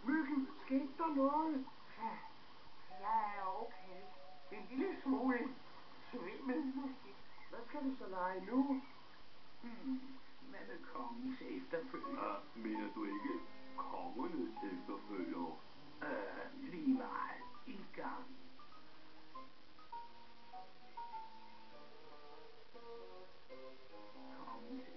Myggen, skete der noget? Ja, okay. En lille smule svimmel måske. Hvad skal vi så lege nu? Hvad med kongens efterfølger? Mener du ikke kongernes efterfølger? Lige meget. En gang. Kongens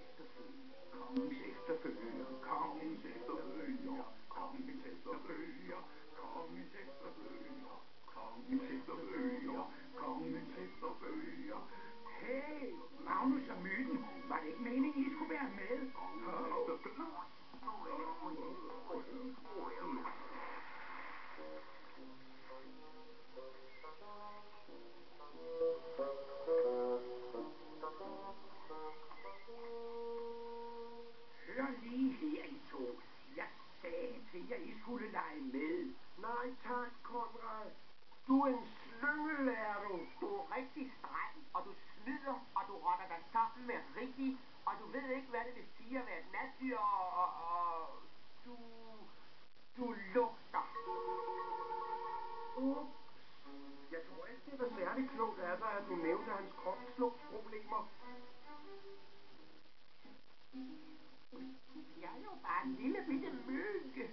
efterfølger. Kongens efterfølger. Kongens efterfølger. Kongens efterfølger. Kongens efterfølger. Kongens efterfølger. Kongens efterfølger. Hey, Magnus og Myten. Var det ikke meningen, I skulle være med? Hør lige her, I to. Jeg sagde til jer, I skulle lege med. Nej tak, Konrad. Du er en slyngel, er du. Du er rigtig streng, og du snyder, og du rotter dig sammen med Rikki, og du ved ikke, hvad det vil sige at være et natdyr, og du lugter. Jeg tror ikke, det var særlig klogt af dig, at du nævnte hans kropslugtsproblemer. Jeg er jo bare en lille bitte myg.